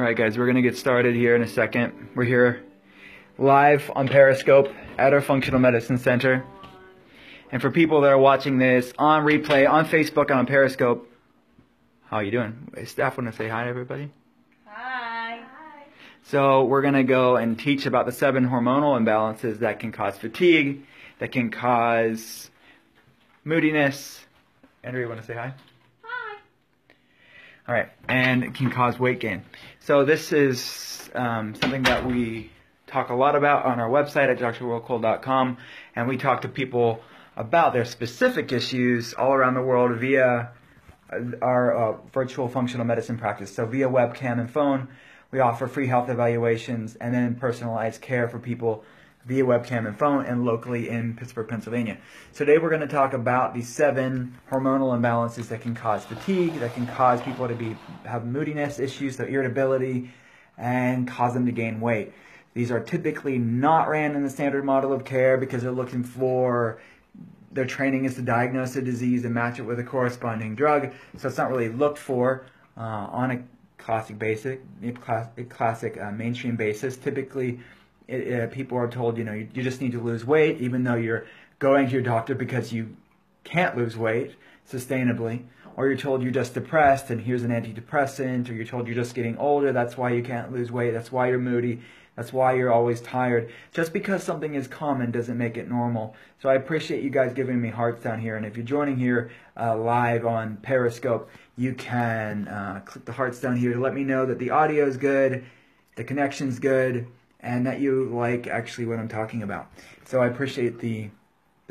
Alright guys, we're going to get started here in a second. We're here live on Periscope at our Functional Medicine Center. And for people that are watching this on replay, on Facebook, and on Periscope, how are you doing? Staff want to say hi to everybody? Hi. So we're going to go and teach about the 7 hormonal imbalances that can cause fatigue, that can cause moodiness. Andrea, you want to say hi? All right, and it can cause weight gain. So this is something that we talk a lot about on our website at drwillcole.com, and we talk to people about their specific issues all around the world via our virtual functional medicine practice. So via webcam and phone, we offer free health evaluations and then personalized care for people via webcam and phone and locally in Pittsburgh, Pennsylvania. So today we're going to talk about the 7 hormonal imbalances that can cause fatigue, that can cause people to have moodiness issues, so irritability, and cause them to gain weight. These are typically not ran in the standard model of care because they're looking for, their training is to diagnose a disease and match it with a corresponding drug. So it's not really looked for on a classic mainstream basis. Typically, people are told, you just need to lose weight, even though you're going to your doctor because you can't lose weight sustainably, or you're told you're just depressed and here's an antidepressant, or you're told you're just getting older, that's why you can't lose weight, that's why you're moody, that's why you're always tired. Just because something is common doesn't make it normal. So I appreciate you guys giving me hearts down here, and if you're joining here live on Periscope, you can click the hearts down here to let me know that the audio is good, the connection's good, and that you like actually what I'm talking about. So I appreciate the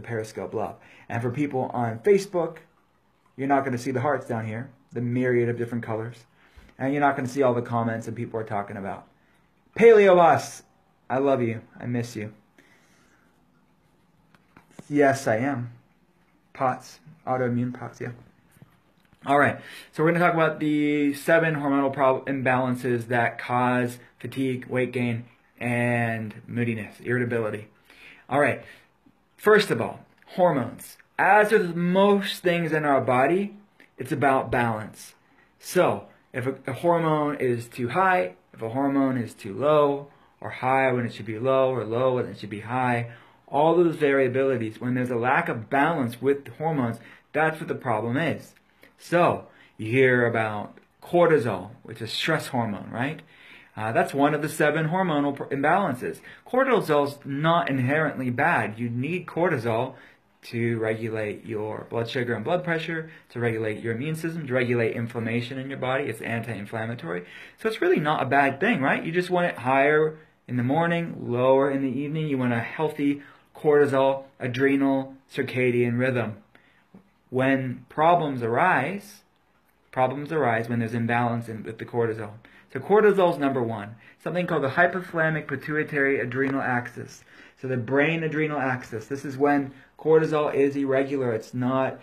Periscope love. And for people on Facebook, you're not going to see the hearts down here, the myriad of different colors. And you're not going to see all the comments that people are talking about. Paleo Boss, I love you. I miss you. Yes, I am. POTS, autoimmune POTS, yeah. All right, so we're going to talk about the 7 hormonal imbalances that cause fatigue, weight gain, and moodiness, irritability. All right, first of all, hormones. As with most things in our body, it's about balance. So if a hormone is too high, if a hormone is too low, or high when it should be low, or low when it should be high, all those variabilities, when there's a lack of balance with the hormones, that's what the problem is. So you hear about cortisol, which is stress hormone, right? That's one of the 7 hormonal imbalances. Cortisol's not inherently bad. You need cortisol to regulate your blood sugar and blood pressure, to regulate your immune system, to regulate inflammation in your body. It's anti-inflammatory. So it's really not a bad thing, right? You just want it higher in the morning, lower in the evening. You want a healthy cortisol, adrenal, circadian rhythm. When problems arise when there's imbalance with the cortisol. So cortisol is number 1. Something called the hypothalamic pituitary adrenal axis. So the brain adrenal axis. This is when cortisol is irregular. It's not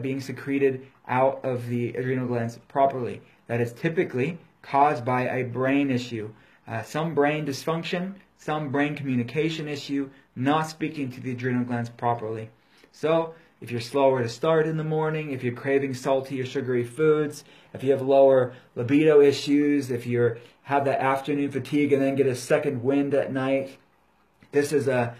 being secreted out of the adrenal glands properly. That is typically caused by a brain issue. Some brain dysfunction, some brain communication issue, not speaking to the adrenal glands properly. So if you're slower to start in the morning, if you're craving salty or sugary foods, if you have lower libido issues, if you have that afternoon fatigue and then get a second wind at night, these are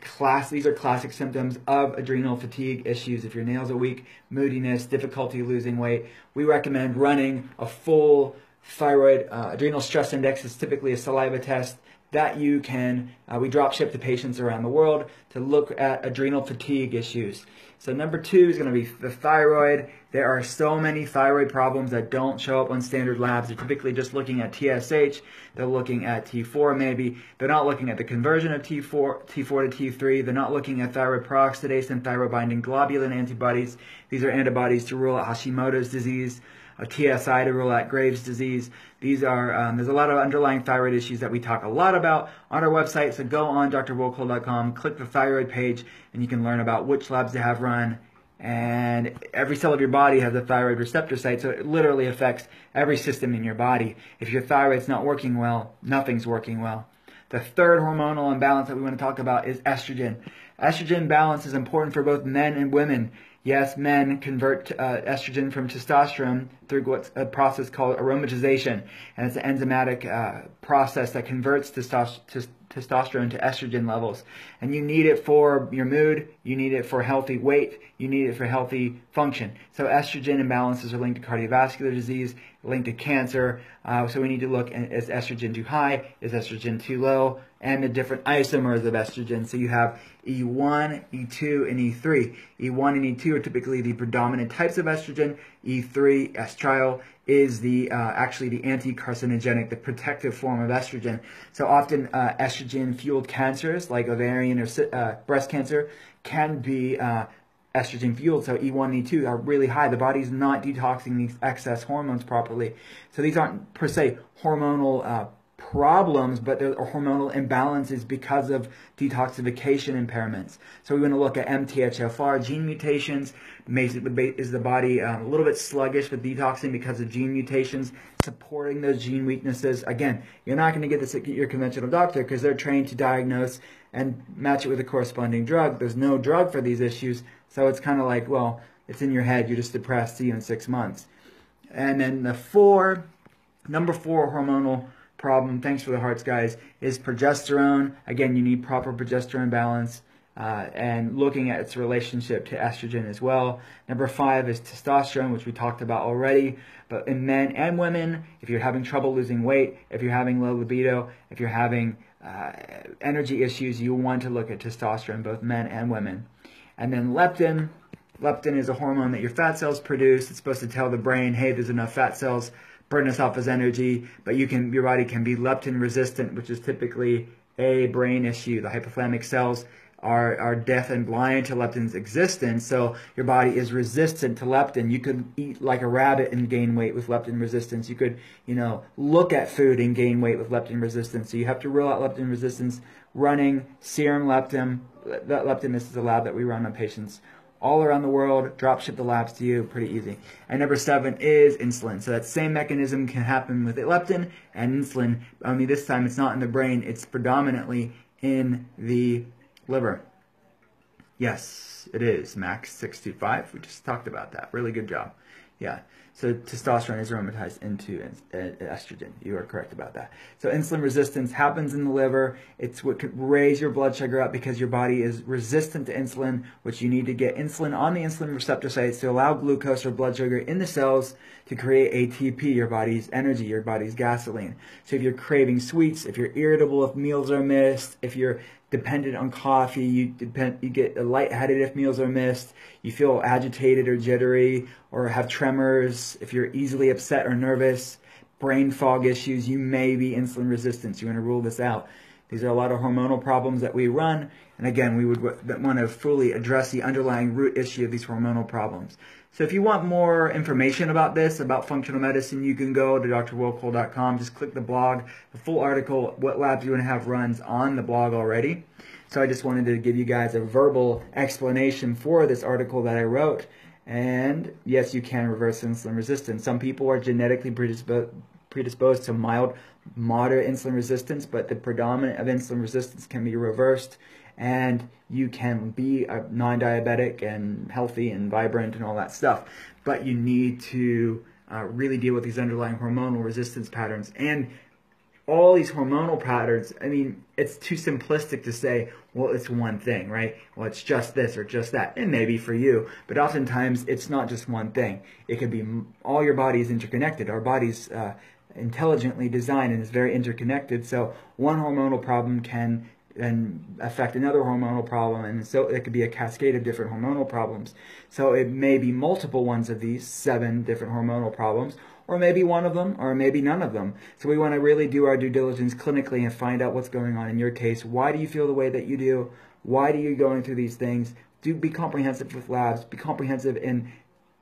classic symptoms of adrenal fatigue issues. If your nails are weak, moodiness, difficulty losing weight, we recommend running a full thyroid adrenal stress index. Is typically a saliva test that you can, we drop ship to patients around the world to look at adrenal fatigue issues. So number 2 is going to be the thyroid. There are so many thyroid problems that don't show up on standard labs. They're typically just looking at TSH. They're looking at T4 maybe. They're not looking at the conversion of T4 to T3. They're not looking at thyroid peroxidase and thyroid binding globulin antibodies. These are antibodies to rule out Hashimoto's disease, a TSI to rule out Graves' disease. These are, there's a lot of underlying thyroid issues that we talk a lot about on our website. So go on drwillcole.com, click the thyroid page, and you can learn about which labs they have run. And every cell of your body has a thyroid receptor site, so it literally affects every system in your body. If your thyroid's not working well, nothing's working well. The 3rd hormonal imbalance that we want to talk about is estrogen. Estrogen balance is important for both men and women. Yes, men convert estrogen from testosterone through what's a process called aromatization, and it's an enzymatic process that converts testosterone to estrogen levels. And you need it for your mood, you need it for healthy weight, you need it for healthy function. So estrogen imbalances are linked to cardiovascular disease, linked to cancer. So we need to look at, is estrogen too high, is estrogen too low, and the different isomers of estrogen. So you have E1, E2, and E3. E1 and E2 are typically the predominant types of estrogen. E3, estriol, is the actually the anti-carcinogenic, the protective form of estrogen. So often estrogen-fueled cancers like ovarian or breast cancer can be estrogen fueled. So E1 and E2 are really high. The body's not detoxing these excess hormones properly. So these aren't per se hormonal problems, but they're hormonal imbalances because of detoxification impairments. So we want to look at MTHFR gene mutations. Is the body a little bit sluggish with detoxing because of gene mutations supporting those gene weaknesses? Again, you're not going to get this at your conventional doctor because they're trained to diagnose and match it with a corresponding drug. There's no drug for these issues, so it's kind of like, well, it's in your head, you're just depressed, see you in 6 months. And then number 4 hormonal problem, thanks for the hearts guys, is progesterone. Again, you need proper progesterone balance and looking at its relationship to estrogen as well. Number 5 is testosterone, which we talked about already. But in men and women, if you're having trouble losing weight, if you're having low libido, if you're having energy issues, you want to look at testosterone, both men and women. And then leptin. Leptin is a hormone that your fat cells produce. It's supposed to tell the brain, hey, there's enough fat cells, burn this off as energy. But your body can be leptin resistant, which is typically a brain issue. The hypothalamic cells are deaf and blind to leptin's existence, so your body is resistant to leptin. You could eat like a rabbit and gain weight with leptin resistance. You could, look at food and gain weight with leptin resistance. So you have to rule out leptin resistance. Running serum leptin. Leptin, this is a lab that we run on patients all around the world, drop ship the labs to you, pretty easy. And number 7 is insulin. So that same mechanism can happen with leptin and insulin, only this time it's not in the brain, it's predominantly in the liver. Yes, it is. Max 625. We just talked about that. Really good job. Yeah. So testosterone is aromatized into estrogen. You are correct about that. So insulin resistance happens in the liver. It's what could raise your blood sugar up because your body is resistant to insulin, which you need to get insulin on the insulin receptor sites to allow glucose or blood sugar in the cells to create ATP, your body's energy, your body's gasoline. So if you're craving sweets, if you're irritable if meals are missed, if you're dependent on coffee, you get lightheaded if meals are missed, you feel agitated or jittery or have tremors, if you're easily upset or nervous, brain fog issues, you may be insulin resistant. You want to rule this out. These are a lot of hormonal problems that we run, and again, we would want to fully address the underlying root issue of these hormonal problems. So if you want more information about this, about functional medicine, you can go to drwillcole.com. Just click the blog. The full article, what labs you want to have runs on the blog already. So I just wanted to give you guys a verbal explanation for this article that I wrote. And yes, you can reverse insulin resistance. Some people are genetically predisposed to mild, moderate insulin resistance, but the predominant of insulin resistance can be reversed. And you can be non-diabetic and healthy and vibrant and all that stuff. But you need to really deal with these underlying hormonal resistance patterns. And all these hormonal patterns, I mean, it's too simplistic to say, well, it's one thing, right? Well, it's just this or just that. It may be for you, but oftentimes it's not just one thing. It could be all your body is interconnected. Our body's intelligently designed and is very interconnected. So one hormonal problem can affect another hormonal problem, and so it could be a cascade of different hormonal problems. So it may be multiple ones of these 7 different hormonal problems, or maybe one of them, or maybe none of them. So we want to really do our due diligence clinically and find out what's going on in your case. Why do you feel the way that you do? Why do you going through these things? Be comprehensive with labs. Be comprehensive in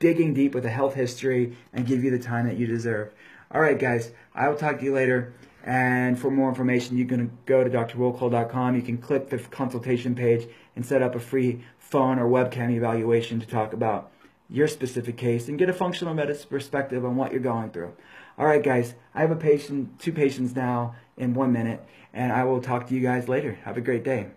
digging deep with a health history and give you the time that you deserve. All right, guys. I will talk to you later. And for more information, you can go to drwillcole.com. You can click the consultation page and set up a free phone or webcam evaluation to talk about your specific case and get a functional medicine perspective on what you're going through. All right, guys, I have 2 patients now in 1 minute, and I will talk to you guys later. Have a great day.